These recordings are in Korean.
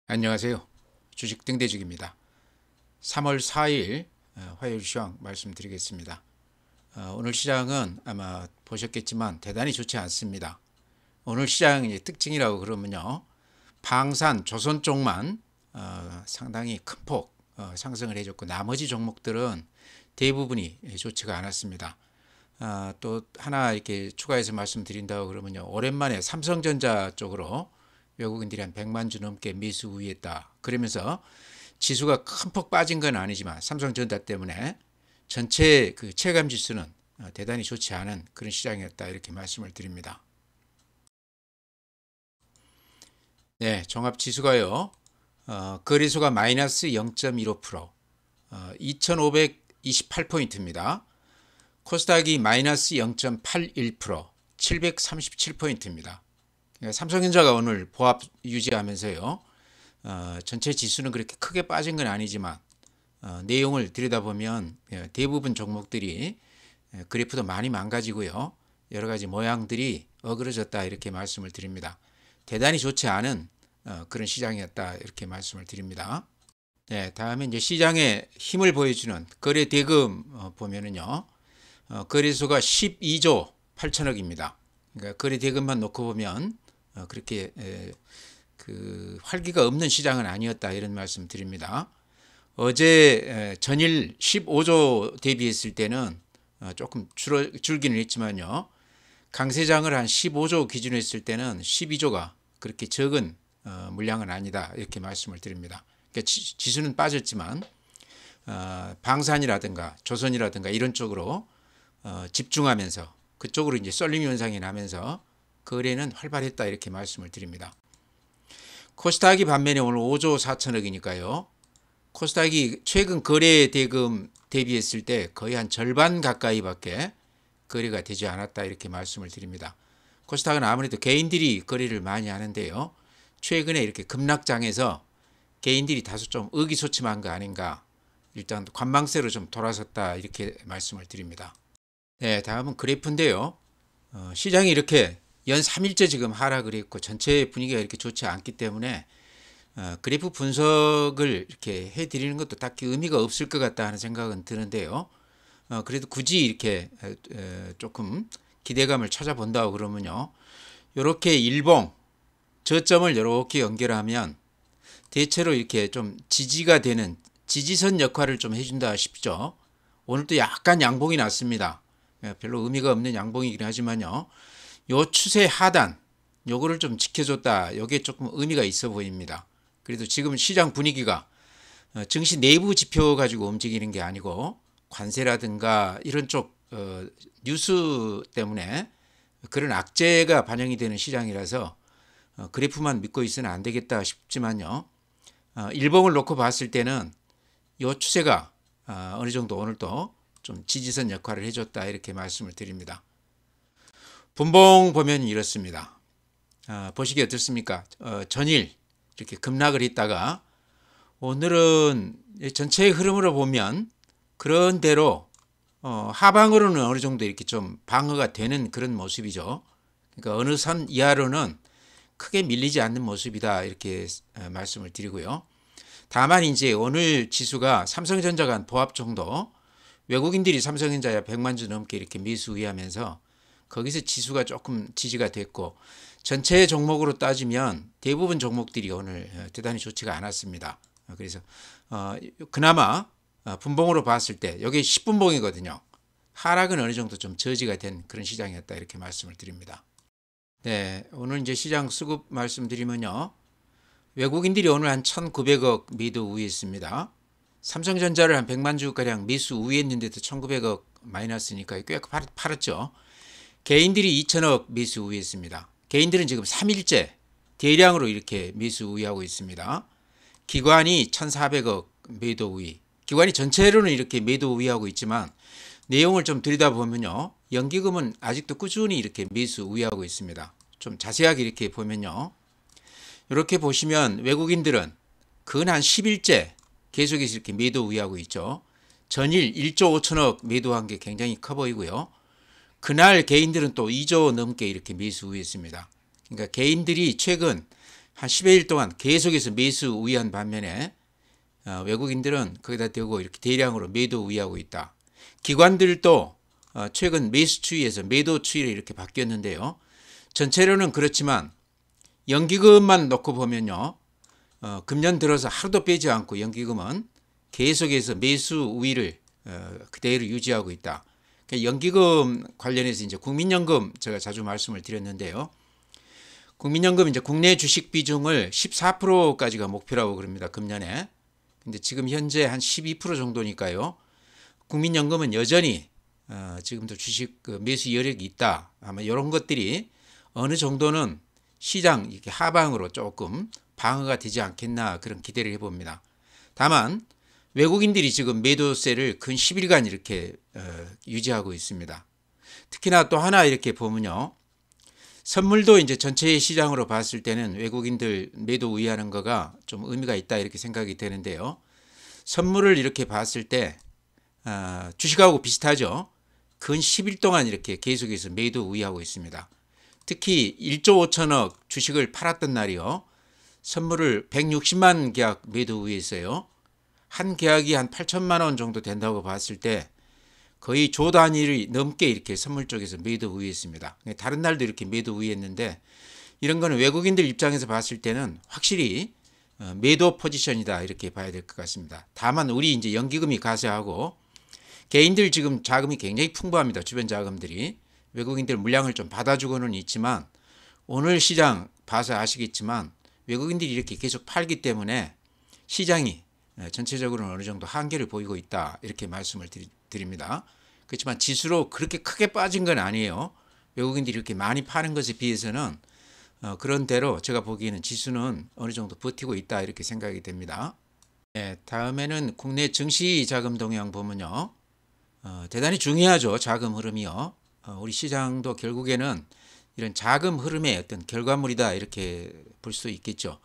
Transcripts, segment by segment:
안녕하세요. 주식 등대직입니다. 3월 4일 화요일 시황 말씀드리겠습니다. 오늘 시장은 아마 보셨겠지만 대단히 좋지 않습니다. 오늘 시장의 특징이라고 그러면요, 방산, 조선 쪽만 상당히 큰 폭 상승을 해줬고 나머지 종목들은 대부분이 좋지가 않았습니다. 또 하나 이렇게 추가해서 말씀드린다고 그러면요, 오랜만에 삼성전자 쪽으로 외국인들이 한 100만 주 넘게 매수 우위했다. 그러면서 지수가 큰 폭 빠진 건 아니지만 삼성전자 때문에 전체 그 체감 지수는 대단히 좋지 않은 그런 시장이었다, 이렇게 말씀을 드립니다. 네, 종합 지수가요, 거래소가 마이너스 0.15%, 2528포인트입니다. 코스닥이 마이너스 0.81%, 737포인트입니다. 삼성전자가 오늘 보합 유지하면서요, 전체 지수는 그렇게 크게 빠진 건 아니지만 내용을 들여다보면 대부분 종목들이 그래프도 많이 망가지고요, 여러 가지 모양들이 어그러졌다, 이렇게 말씀을 드립니다. 대단히 좋지 않은 그런 시장이었다, 이렇게 말씀을 드립니다. 네, 다음에 이제 시장의 힘을 보여주는 거래 대금 보면은요, 거래소가 12조 8천억입니다. 그러니까 거래 대금만 놓고 보면 그렇게 그 활기가 없는 시장은 아니었다, 이런 말씀 드립니다. 어제 전일 15조 대비했을 때는 조금 줄기는 했지만요, 강세장을 한 15조 기준으로 했을 때는 12조가 그렇게 적은 물량은 아니다, 이렇게 말씀을 드립니다. 그러니까 지수는 빠졌지만 방산이라든가 조선이라든가 이런 쪽으로 집중하면서 그쪽으로 이제 쏠림 현상이 나면서 거래는 활발했다, 이렇게 말씀을 드립니다. 코스닥이 반면에 오늘 5조 4천억이니까요. 코스닥이 최근 거래 대금 대비했을 때 거의 한 절반 가까이밖에 거래가 되지 않았다, 이렇게 말씀을 드립니다. 코스닥은 아무래도 개인들이 거래를 많이 하는데요, 최근에 이렇게 급락장에서 개인들이 다소 좀 의기소침한 거 아닌가, 일단 관망세로 좀 돌아섰다, 이렇게 말씀을 드립니다. 네, 다음은 그래프인데요. 시장이 이렇게 연 3일째 지금 하락을 했고 전체 분위기가 이렇게 좋지 않기 때문에 그래프 분석을 이렇게 해드리는 것도 딱히 의미가 없을 것 같다 하는 생각은 드는데요. 그래도 굳이 이렇게 조금 기대감을 찾아본다고 그러면요, 이렇게 일봉 저점을 이렇게 연결하면 대체로 이렇게 좀 지지가 되는 지지선 역할을 좀 해준다 싶죠. 오늘도 약간 양봉이 났습니다. 별로 의미가 없는 양봉이긴 하지만요, 요 추세 하단 요거를 좀 지켜줬다, 요게 조금 의미가 있어 보입니다. 그래도 지금 시장 분위기가 증시 내부 지표 가지고 움직이는 게 아니고 관세라든가 이런 쪽 뉴스 때문에 그런 악재가 반영이 되는 시장이라서 그래프만 믿고 있으면 안 되겠다 싶지만요, 일봉을 놓고 봤을 때는 요 추세가 어느 정도 오늘도 좀 지지선 역할을 해줬다, 이렇게 말씀을 드립니다. 분봉 보면 이렇습니다. 보시기 어떻습니까? 전일 이렇게 급락을 했다가 오늘은 전체의 흐름으로 보면 그런 대로 하방으로는 어느 정도 이렇게 좀 방어가 되는 그런 모습이죠. 그러니까 어느 선 이하로는 크게 밀리지 않는 모습이다, 이렇게 말씀을 드리고요. 다만 이제 오늘 지수가 삼성전자 간 보합 정도, 외국인들이 삼성전자에 100만 주 넘게 이렇게 매수 우위하면서 거기서 지수가 조금 지지가 됐고 전체 종목으로 따지면 대부분 종목들이 오늘 대단히 좋지가 않았습니다. 그래서 그나마 분봉으로 봤을 때 여기 10분봉이거든요. 하락은 어느 정도 좀 저지가 된 그런 시장이었다, 이렇게 말씀을 드립니다. 네, 오늘 이제 시장 수급 말씀드리면요, 외국인들이 오늘 한 1,900억 매도 우위했습니다. 삼성전자를 한 100만 주가량 매수 우위했는데도 1,900억 마이너스니까 꽤 팔았죠. 개인들이 2천억 매수 우위했습니다. 개인들은 지금 3일째 대량으로 이렇게 매수 우위하고 있습니다. 기관이 1,400억 매도 우위. 기관이 전체로는 이렇게 매도 우위하고 있지만 내용을 좀 들여다보면요, 연기금은 아직도 꾸준히 이렇게 매수 우위하고 있습니다. 좀 자세하게 이렇게 보면요, 이렇게 보시면 외국인들은 근 한 10일째 계속해서 이렇게 매도 우위하고 있죠. 전일 1조 5천억 매도한 게 굉장히 커 보이고요. 그날 개인들은 또 2조 넘게 이렇게 매수 우위했습니다. 그러니까 개인들이 최근 한 10여일 동안 계속해서 매수 우위한 반면에 외국인들은 거기다 대고 이렇게 대량으로 매도 우위하고 있다. 기관들도 최근 매수 추이에서 매도 추이로 이렇게 바뀌었는데요. 전체로는 그렇지만 연기금만 놓고 보면요. 금년 들어서 하루도 빼지 않고 연기금은 계속해서 매수 우위를 그대로 유지하고 있다. 그러니까 연기금 관련해서 이제 국민연금 제가 자주 말씀을 드렸는데요. 국민연금 이제 국내 주식 비중을 14%까지가 목표라고 그럽니다. 금년에. 근데 지금 현재 한 12% 정도니까요. 국민연금은 여전히 지금도 주식 매수 여력이 있다. 아마 이런 것들이 어느 정도는 시장 이렇게 하방으로 조금 방어가 되지 않겠나 그런 기대를 해봅니다. 다만 외국인들이 지금 매도세를 근 10일간 이렇게 유지하고 있습니다. 특히나 또 하나 이렇게 보면요. 선물도 이제 전체 시장으로 봤을 때는 외국인들 매도 우위하는 거가 좀 의미가 있다 이렇게 생각이 되는데요. 선물을 이렇게 봤을 때 주식하고 비슷하죠. 근 10일 동안 이렇게 계속해서 매도 우위하고 있습니다. 특히 1조 5천억 주식을 팔았던 날이요. 선물을 160만 계약 매도 우위했어요. 한 계약이 한 8천만 원 정도 된다고 봤을 때 거의 조 단위를 넘게 이렇게 선물 쪽에서 매도 우위했습니다. 다른 날도 이렇게 매도 우위했는데 이런 거는 외국인들 입장에서 봤을 때는 확실히 매도 포지션이다 이렇게 봐야 될 것 같습니다. 다만 우리 이제 연기금이 가세하고 개인들 지금 자금이 굉장히 풍부합니다. 주변 자금들이 외국인들 물량을 좀 받아주고는 있지만 오늘 시장 봐서 아시겠지만 외국인들이 이렇게 계속 팔기 때문에 시장이 전체적으로는 어느 정도 한계를 보이고 있다 이렇게 말씀을 드립니다. 그렇지만 지수로 그렇게 크게 빠진 건 아니에요. 외국인들이 이렇게 많이 파는 것에 비해서는 그런 대로 제가 보기에는 지수는 어느 정도 버티고 있다 이렇게 생각이 됩니다. 네, 다음에는 국내 증시 자금 동향 보면요. 대단히 중요하죠. 자금 흐름이요. 우리 시장도 결국에는 이런 자금 흐름의 어떤 결과물이다 이렇게 볼 수 있겠죠.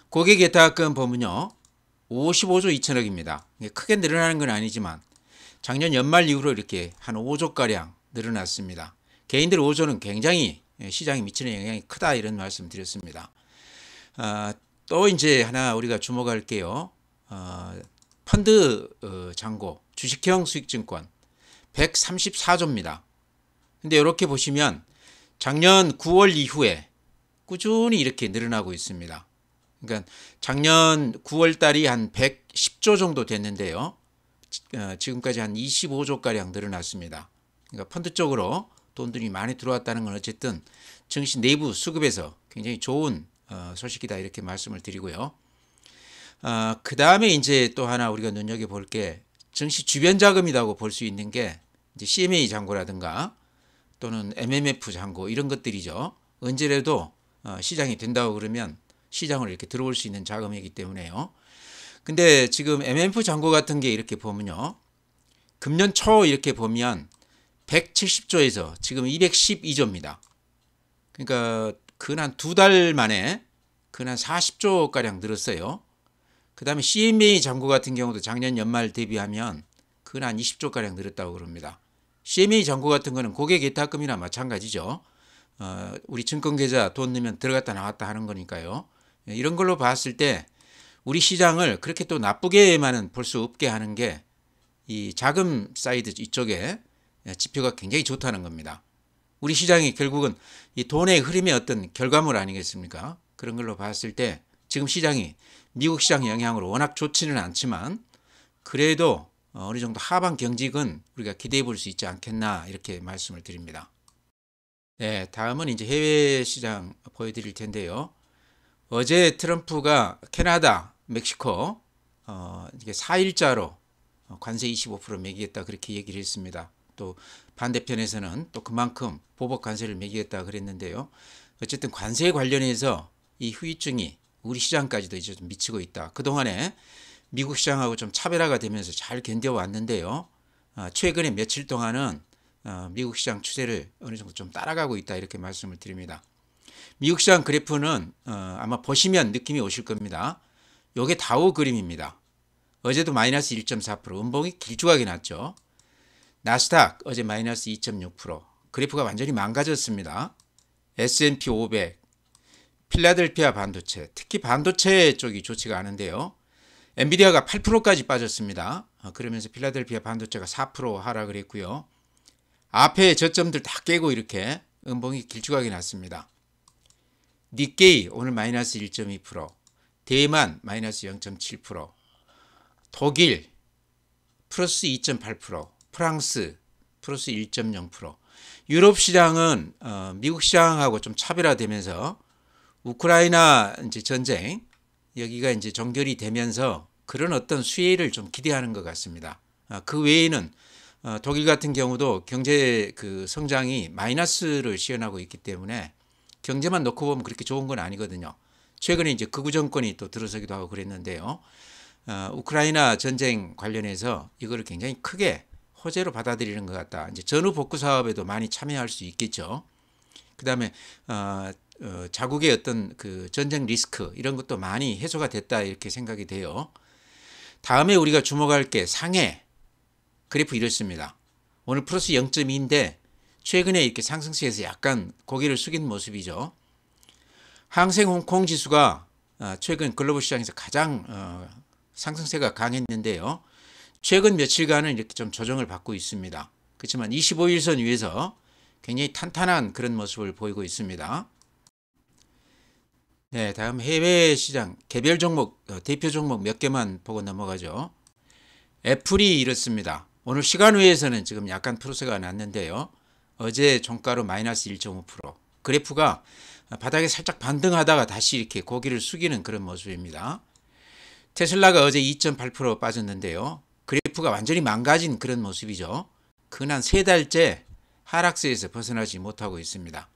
고객 예탁금 보면요. 55조 2천억입니다. 크게 늘어나는 건 아니지만 작년 연말 이후로 이렇게 한 5조가량 늘어났습니다. 개인들 5조는 굉장히 시장에 미치는 영향이 크다 이런 말씀 드렸습니다. 또 이제 하나 우리가 주목할 게요. 펀드 잔고 주식형 수익증권 134조입니다. 근데 이렇게 보시면 작년 9월 이후에 꾸준히 이렇게 늘어나고 있습니다. 그러니까 작년 9월 달이 한 110조 정도 됐는데요. 지금까지 한 25조가량 늘어났습니다. 그러니까 펀드 쪽으로 돈들이 많이 들어왔다는 건 어쨌든 증시 내부 수급에서 굉장히 좋은 소식이다 이렇게 말씀을 드리고요. 그 다음에 이제 또 하나 우리가 눈여겨볼 게 증시 주변 자금이라고 볼 수 있는 게 이제 CMA 잔고라든가 또는 MMF 잔고 이런 것들이죠. 언제라도 시장이 된다고 그러면 시장을 이렇게 들어올 수 있는 자금이기 때문에요. 근데 지금 MMF 잔고 같은 게 이렇게 보면요. 금년 초 이렇게 보면 170조에서 지금 212조입니다. 그러니까 근 한 두 달 만에 근 한 40조가량 늘었어요. 그 다음에 CMA 잔고 같은 경우도 작년 연말 대비하면 근 한 20조가량 늘었다고 그럽니다. CMA 잔고 같은 거는 고객 예탁금이나 마찬가지죠. 우리 증권계좌 돈 넣으면 들어갔다 나왔다 하는 거니까요. 이런 걸로 봤을 때 우리 시장을 그렇게 또 나쁘게만은 볼 수 없게 하는 게 이 자금 사이드 이쪽에 지표가 굉장히 좋다는 겁니다. 우리 시장이 결국은 이 돈의 흐름의 어떤 결과물 아니겠습니까? 그런 걸로 봤을 때 지금 시장이 미국 시장 영향으로 워낙 좋지는 않지만 그래도 어느 정도 하방 경직은 우리가 기대해 볼 수 있지 않겠나 이렇게 말씀을 드립니다. 네, 다음은 이제 해외 시장 보여드릴 텐데요. 어제 트럼프가 캐나다, 멕시코 이게 4일자로 관세 25% 매기겠다 그렇게 얘기를 했습니다. 또 반대편에서는 또 그만큼 보복 관세를 매기겠다 그랬는데요. 어쨌든 관세에 관련해서 이 후유증이 우리 시장까지도 이제 좀 미치고 있다. 그동안에 미국 시장하고 좀 차별화가 되면서 잘 견뎌왔는데요. 최근에 며칠 동안은 미국 시장 추세를 어느 정도 좀 따라가고 있다 이렇게 말씀을 드립니다. 미국 시장 그래프는 아마 보시면 느낌이 오실 겁니다. 이게 다우 그림입니다. 어제도 마이너스 1.4% 음봉이 길쭉하게 났죠. 나스닥 어제 마이너스 2.6% 그래프가 완전히 망가졌습니다. S&P 500 필라델피아 반도체, 특히 반도체 쪽이 좋지가 않은데요. 엔비디아가 8%까지 빠졌습니다. 그러면서 필라델피아 반도체가 4% 하락을 했고요. 앞에 저점들 다 깨고 이렇게 음봉이 길쭉하게 났습니다. 니케이 오늘 마이너스 1.2%, 대만 마이너스 0.7%, 독일 플러스 2.8%, 프랑스 플러스 1.0%. 유럽 시장은 미국 시장하고 좀 차별화되면서 우크라이나 이제 전쟁 여기가 이제 종결이 되면서 그런 어떤 수혜를 좀 기대하는 것 같습니다. 그 외에는 독일 같은 경우도 경제 그 성장이 마이너스를 시현하고 있기 때문에 경제만 놓고 보면 그렇게 좋은 건 아니거든요. 최근에 이제 극우 정권이 또 들어서기도 하고 그랬는데요. 우크라이나 전쟁 관련해서 이거를 굉장히 크게 호재로 받아들이는 것 같다. 이제 전후 복구 사업에도 많이 참여할 수 있겠죠. 그 다음에 자국의 어떤 그 전쟁 리스크 이런 것도 많이 해소가 됐다 이렇게 생각이 돼요. 다음에 우리가 주목할 게 상해 그래프 이렇습니다. 오늘 플러스 0.2인데 최근에 이렇게 상승세에서 약간 고개를 숙인 모습이죠. 항생 홍콩 지수가 최근 글로벌 시장에서 가장 상승세가 강했는데요. 최근 며칠간은 이렇게 좀 조정을 받고 있습니다. 그렇지만 25일선 위에서 굉장히 탄탄한 그런 모습을 보이고 있습니다. 네, 다음 해외 시장 개별 종목 대표 종목 몇 개만 보고 넘어가죠. 애플이 이렇습니다. 오늘 시간 외에서는 지금 약간 플러스가 났는데요. 어제 종가로 마이너스 1.5%. 그래프가 바닥에 살짝 반등하다가 다시 이렇게 고개를 숙이는 그런 모습입니다. 테슬라가 어제 2.8% 빠졌는데요. 그래프가 완전히 망가진 그런 모습이죠. 근한 3달째 하락세에서 벗어나지 못하고 있습니다.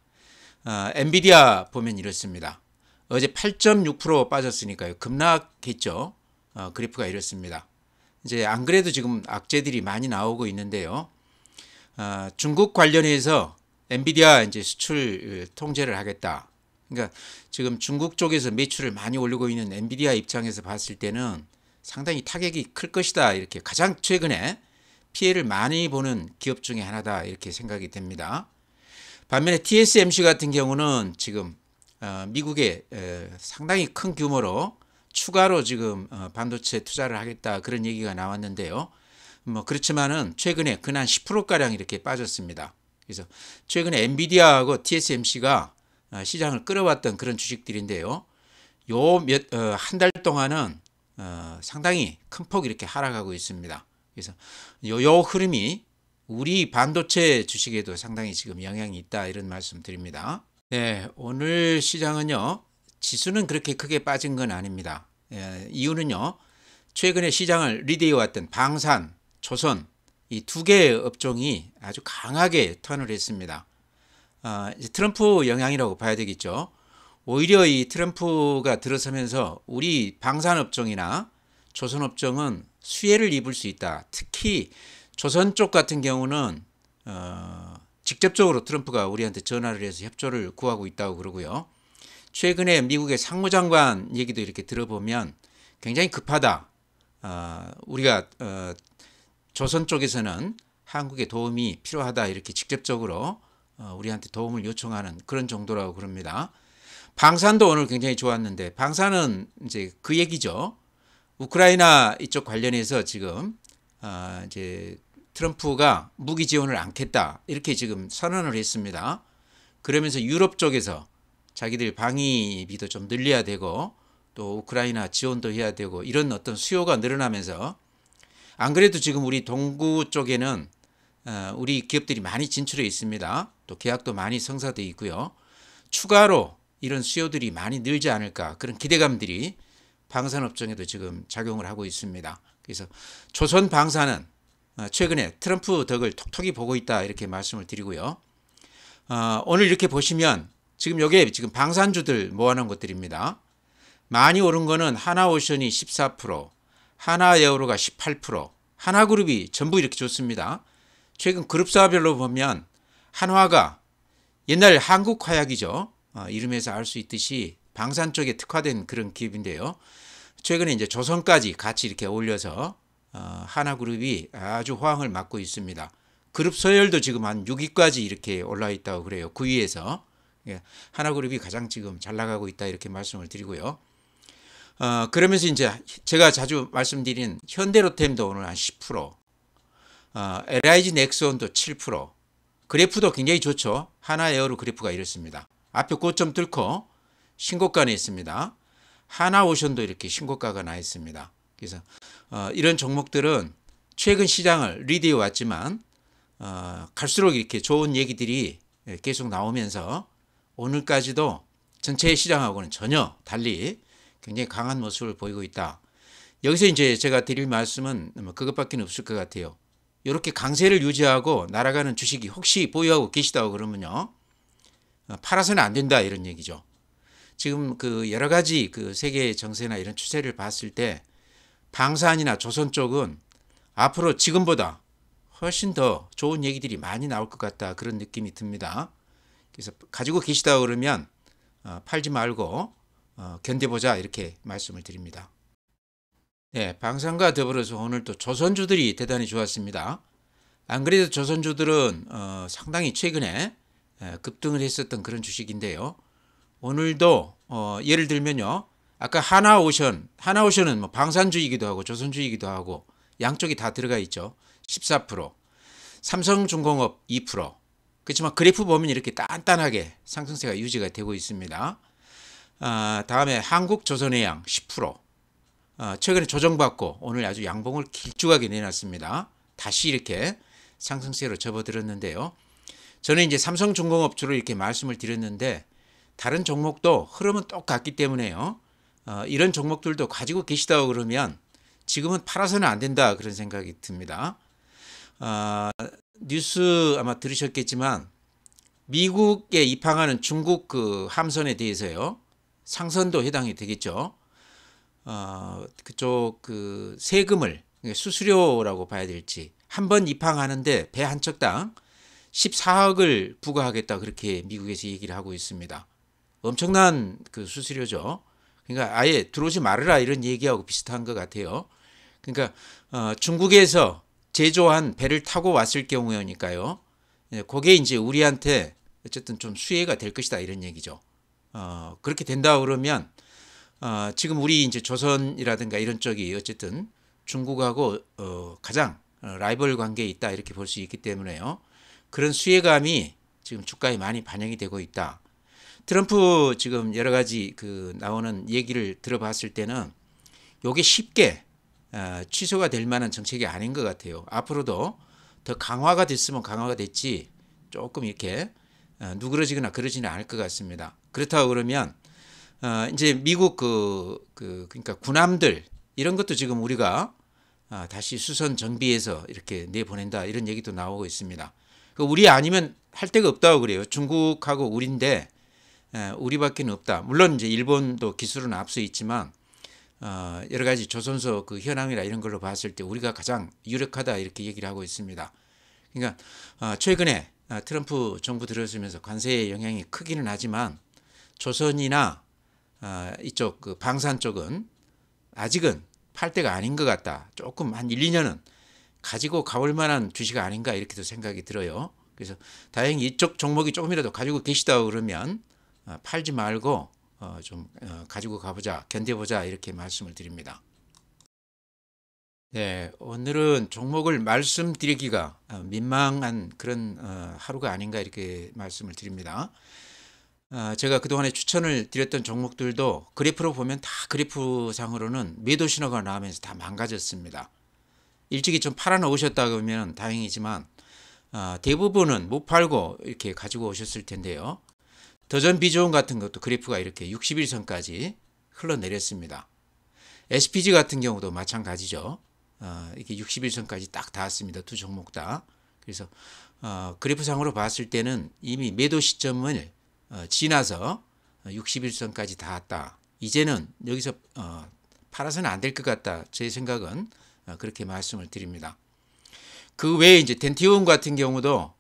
엔비디아 보면 이렇습니다. 어제 8.6% 빠졌으니까요. 급락했죠. 그래프가 이렇습니다. 이제 안 그래도 지금 악재들이 많이 나오고 있는데요. 중국 관련해서 엔비디아 이제 수출 통제를 하겠다. 그러니까 지금 중국 쪽에서 매출을 많이 올리고 있는 엔비디아 입장에서 봤을 때는 상당히 타격이 클 것이다. 이렇게 가장 최근에 피해를 많이 보는 기업 중에 하나다. 이렇게 생각이 됩니다. 반면에 TSMC 같은 경우는 지금 미국에 상당히 큰 규모로 추가로 지금 반도체 투자를 하겠다 그런 얘기가 나왔는데요. 뭐 그렇지만은 최근에 근한 10%가량 이렇게 빠졌습니다. 그래서 최근에 엔비디아하고 TSMC가 시장을 끌어왔던 그런 주식들인데요. 한 달 동안은 상당히 큰 폭 이렇게 하락하고 있습니다. 그래서 요 흐름이 우리 반도체 주식에도 상당히 지금 영향이 있다 이런 말씀 드립니다. 네, 오늘 시장은요. 지수는 그렇게 크게 빠진 건 아닙니다. 이유는요. 최근에 시장을 리드해왔던 방산, 조선 이 두 개의 업종이 아주 강하게 턴을 했습니다. 이제 트럼프 영향이라고 봐야 되겠죠. 오히려 이 트럼프가 들어서면서 우리 방산업종이나 조선업종은 수혜를 입을 수 있다. 특히 조선 쪽 같은 경우는 직접적으로 트럼프가 우리한테 전화를 해서 협조를 구하고 있다고 그러고요. 최근에 미국의 상무장관 얘기도 이렇게 들어보면 굉장히 급하다. 우리가 조선 쪽에서는 한국의 도움이 필요하다 이렇게 직접적으로 우리한테 도움을 요청하는 그런 정도라고 그럽니다. 방산도 오늘 굉장히 좋았는데 방산은 이제 그 얘기죠. 우크라이나 이쪽 관련해서 지금 이제 트럼프가 무기 지원을 않겠다 이렇게 지금 선언을 했습니다. 그러면서 유럽 쪽에서 자기들 방위비도 좀 늘려야 되고 또 우크라이나 지원도 해야 되고 이런 어떤 수요가 늘어나면서 안 그래도 지금 우리 동구 쪽에는 우리 기업들이 많이 진출해 있습니다. 또 계약도 많이 성사되어 있고요. 추가로 이런 수요들이 많이 늘지 않을까 그런 기대감들이 방산업종에도 지금 작용을 하고 있습니다. 그래서 조선 방산은 최근에 트럼프 덕을 톡톡히 보고 있다 이렇게 말씀을 드리고요. 오늘 이렇게 보시면 지금 여기에 지금 방산주들 모아놓은 것들입니다. 많이 오른 거는 하나오션이 14%, 하나에어로가 18%, 하나그룹이 전부 이렇게 좋습니다. 최근 그룹사별로 보면 한화가 옛날 한국화약이죠. 이름에서 알 수 있듯이 방산 쪽에 특화된 그런 기업인데요. 최근에 이제 조선까지 같이 이렇게 올려서 하나그룹이 아주 호황을 맞고 있습니다. 그룹 서열도 지금 한 6위까지 이렇게 올라 있다고 그래요. 9위에서. 예, 하나그룹이 가장 지금 잘 나가고 있다 이렇게 말씀을 드리고요. 그러면서 이제 제가 자주 말씀드린 현대로템도 오늘 한 10%, LIG 넥스원도 7%, 그래프도 굉장히 좋죠. 하나에어로 그래프가 이렇습니다. 앞에 고점 뚫고 신고가에 있습니다. 하나오션도 이렇게 신고가가 나 있습니다. 그래서 이런 종목들은 최근 시장을 리드해 왔지만 갈수록 이렇게 좋은 얘기들이 계속 나오면서 오늘까지도 전체 시장하고는 전혀 달리 굉장히 강한 모습을 보이고 있다. 여기서 이제 제가 드릴 말씀은 그것밖에 없을 것 같아요. 이렇게 강세를 유지하고 날아가는 주식이 혹시 보유하고 계시다고 그러면요, 팔아서는 안 된다 이런 얘기죠. 지금 그 여러 가지 그 세계 정세나 이런 추세를 봤을 때 방산이나 조선 쪽은 앞으로 지금보다 훨씬 더 좋은 얘기들이 많이 나올 것 같다 그런 느낌이 듭니다. 그래서 가지고 계시다 그러면 팔지 말고 견뎌보자 이렇게 말씀을 드립니다. 네, 방산과 더불어서 오늘 또 조선주들이 대단히 좋았습니다. 안 그래도 조선주들은 상당히 최근에 급등을 했었던 그런 주식인데요. 오늘도 예를 들면요, 아까 하나오션은 뭐 방산주이기도 하고 조선주이기도 하고 양쪽이 다 들어가 있죠. 14%, 삼성중공업 2%. 그렇지만 그래프 보면 이렇게 단단하게 상승세가 유지가 되고 있습니다. 다음에 한국조선해양 10%. 최근에 조정받고 오늘 아주 양봉을 길쭉하게 내놨습니다. 다시 이렇게 상승세로 접어들었는데요. 저는 이제 삼성중공업 주로 이렇게 말씀을 드렸는데 다른 종목도 흐름은 똑같기 때문에요. 이런 종목들도 가지고 계시다고 그러면 지금은 팔아서는 안 된다 그런 생각이 듭니다. 뉴스 아마 들으셨겠지만 미국에 입항하는 중국 그 함선에 대해서요, 상선도 해당이 되겠죠. 그쪽 그 세금을 수수료라고 봐야 될지 한 번 입항하는데 배 한 척당 14억을 부과하겠다 그렇게 미국에서 얘기를 하고 있습니다. 엄청난 그 수수료죠. 그러니까 아예 들어오지 말아라 이런 얘기하고 비슷한 것 같아요. 그러니까 중국에서 제조한 배를 타고 왔을 경우니까요. 그게 이제 우리한테 어쨌든 좀 수혜가 될 것이다 이런 얘기죠. 그렇게 된다 그러면 지금 우리 이제 조선이라든가 이런 쪽이 어쨌든 중국하고 가장 라이벌 관계에 있다 이렇게 볼 수 있기 때문에요. 그런 수혜감이 지금 주가에 많이 반영이 되고 있다. 트럼프 지금 여러 가지 그 나오는 얘기를 들어봤을 때는 요게 쉽게 취소가 될 만한 정책이 아닌 것 같아요. 앞으로도 더 강화가 됐으면 강화가 됐지 조금 이렇게 누그러지거나 그러지는 않을 것 같습니다. 그렇다고 그러면 이제 미국 그러니까 군함들 이런 것도 지금 우리가 다시 수선 정비해서 이렇게 내보낸다 이런 얘기도 나오고 있습니다. 우리 아니면 할 데가 없다고 그래요. 중국하고 우리인데 우리밖에 없다. 물론 이제 일본도 기술은 앞서 있지만 여러 가지 조선소 그 현황이나 이런 걸로 봤을 때 우리가 가장 유력하다 이렇게 얘기를 하고 있습니다. 그러니까 최근에 트럼프 정부 들어서면서 관세의 영향이 크기는 하지만 조선이나 이쪽 그 방산 쪽은 아직은 팔 때가 아닌 것 같다. 조금 한 1, 2년은 가지고 가볼 만한 주식 아닌가 이렇게도 생각이 들어요. 그래서 다행히 이쪽 종목이 조금이라도 가지고 계시다고 그러면 팔지 말고 좀 가지고 가보자, 견뎌보자 이렇게 말씀을 드립니다. 네, 오늘은 종목을 말씀드리기가 민망한 그런 하루가 아닌가 이렇게 말씀을 드립니다. 제가 그동안에 추천을 드렸던 종목들도 그래프로 보면 다 그래프상으로는 매도 신호가 나오면서 다 망가졌습니다. 일찍이 좀 팔아 놓으셨다 그러면 다행이지만 대부분은 못 팔고 이렇게 가지고 오셨을 텐데요. 더전 비좋은 같은 것도 그래프가 이렇게 60일선까지 흘러내렸습니다. SPG 같은 경우도 마찬가지죠. 이렇게 60일선까지 딱 닿았습니다. 두 종목 다. 그래서 그래프상으로 봤을 때는 이미 매도 시점을 지나서 60일선까지 닿았다. 이제는 여기서 팔아서는 안 될 것 같다. 제 생각은 그렇게 말씀을 드립니다. 그 외에 이제 덴티움 같은 경우도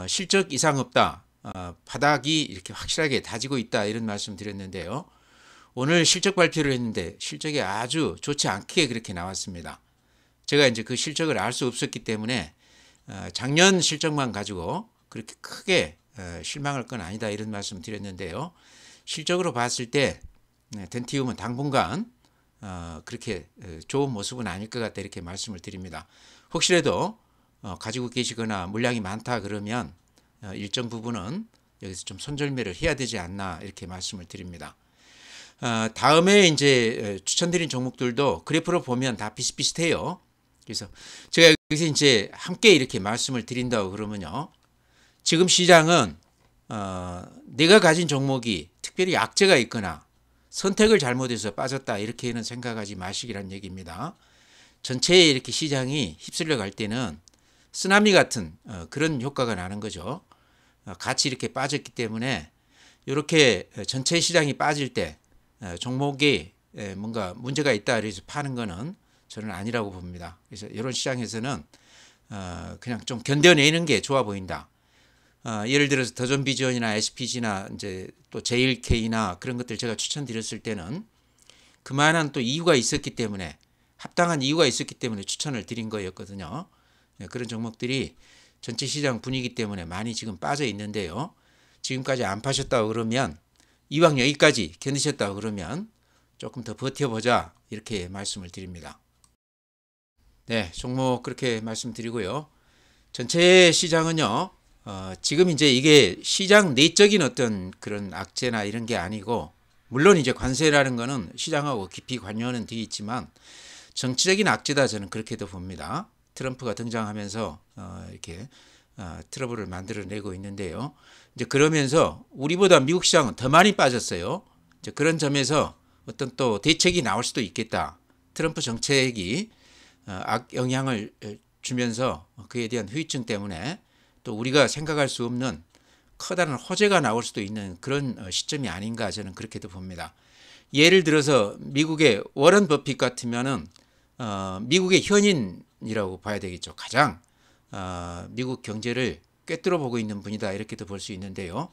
실적 이상 없다. 바닥이 이렇게 확실하게 다지고 있다. 이런 말씀 드렸는데요. 오늘 실적 발표를 했는데 실적이 아주 좋지 않게 그렇게 나왔습니다. 제가 이제 그 실적을 알 수 없었기 때문에 작년 실적만 가지고 그렇게 크게 실망할 건 아니다 이런 말씀 드렸는데요. 실적으로 봤을 때 덴티움은 당분간 그렇게 좋은 모습은 아닐 것 같다 이렇게 말씀을 드립니다. 혹시라도 가지고 계시거나 물량이 많다 그러면 일정 부분은 여기서 좀 손절매를 해야 되지 않나 이렇게 말씀을 드립니다. 다음에 이제 추천드린 종목들도 그래프로 보면 다 비슷비슷해요. 그래서 제가 여기서 이제 함께 이렇게 말씀을 드린다고 그러면요. 지금 시장은 내가 가진 종목이 특별히 악재가 있거나 선택을 잘못해서 빠졌다 이렇게는 생각하지 마시기란 얘기입니다. 전체에 이렇게 시장이 휩쓸려 갈 때는 쓰나미 같은 그런 효과가 나는 거죠. 같이 이렇게 빠졌기 때문에 이렇게 전체 시장이 빠질 때 종목이 뭔가 문제가 있다 그래서 파는 거는 저는 아니라고 봅니다. 그래서 이런 시장에서는 그냥 좀 견뎌내는 게 좋아 보인다. 예를 들어서 더존비전이나 SPG나 이제 또 JLK나 그런 것들 제가 추천드렸을 때는 그만한 또 이유가 있었기 때문에 합당한 이유가 있었기 때문에 추천을 드린 거였거든요. 그런 종목들이 전체 시장 분위기 때문에 많이 지금 빠져 있는데요. 지금까지 안 파셨다고 그러면 이왕 여기까지 견디셨다고 그러면 조금 더 버텨보자 이렇게 말씀을 드립니다. 네, 종목 그렇게 말씀드리고요. 전체 시장은요. 지금 이제 이게 시장 내적인 어떤 그런 악재나 이런 게 아니고 물론 이제 관세라는 거는 시장하고 깊이 관여는 되어 있지만 정치적인 악재다 저는 그렇게도 봅니다. 트럼프가 등장하면서 이렇게 트러블을 만들어내고 있는데요. 이제 그러면서 우리보다 미국 시장은 더 많이 빠졌어요. 이제 그런 점에서 어떤 또 대책이 나올 수도 있겠다. 트럼프 정책이 악영향을 주면서 그에 대한 후유증 때문에 또 우리가 생각할 수 없는 커다란 호재가 나올 수도 있는 그런 시점이 아닌가 저는 그렇게도 봅니다. 예를 들어서 미국의 워런 버핏 같으면은 미국의 현인이라고 봐야 되겠죠. 가장 미국 경제를 꿰뚫어 보고 있는 분이다 이렇게도 볼 수 있는데요.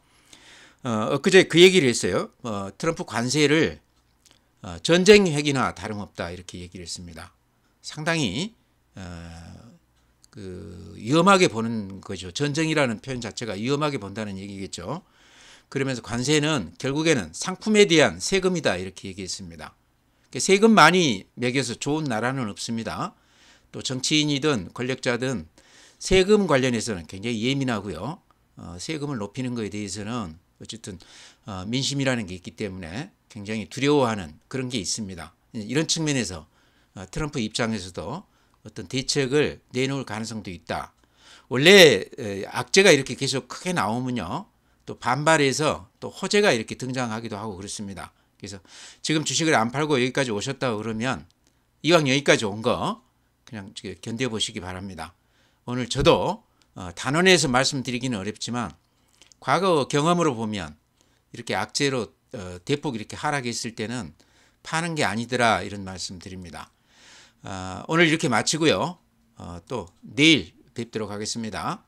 엊그제 그 얘기를 했어요. 트럼프 관세를 전쟁 핵이나 다름없다 이렇게 얘기를 했습니다. 상당히 위험하게 보는 거죠. 전쟁이라는 표현 자체가 위험하게 본다는 얘기겠죠. 그러면서 관세는 결국에는 상품에 대한 세금이다 이렇게 얘기했습니다. 세금 많이 매겨서 좋은 나라는 없습니다. 또 정치인이든 권력자든 세금 관련해서는 굉장히 예민하고요. 세금을 높이는 것에 대해서는 어쨌든 민심이라는 게 있기 때문에 굉장히 두려워하는 그런 게 있습니다. 이런 측면에서 트럼프 입장에서도 어떤 대책을 내놓을 가능성도 있다. 원래 악재가 이렇게 계속 크게 나오면요. 또 반발해서 또 호재가 이렇게 등장하기도 하고 그렇습니다. 그래서 지금 주식을 안 팔고 여기까지 오셨다고 그러면 이왕 여기까지 온 거 그냥 견뎌보시기 바랍니다. 오늘 저도 단언해서 말씀드리기는 어렵지만 과거 경험으로 보면 이렇게 악재로 대폭 이렇게 하락했을 때는 파는 게 아니더라 이런 말씀 드립니다. 오늘 이렇게 마치고요. 또 내일 뵙도록 하겠습니다.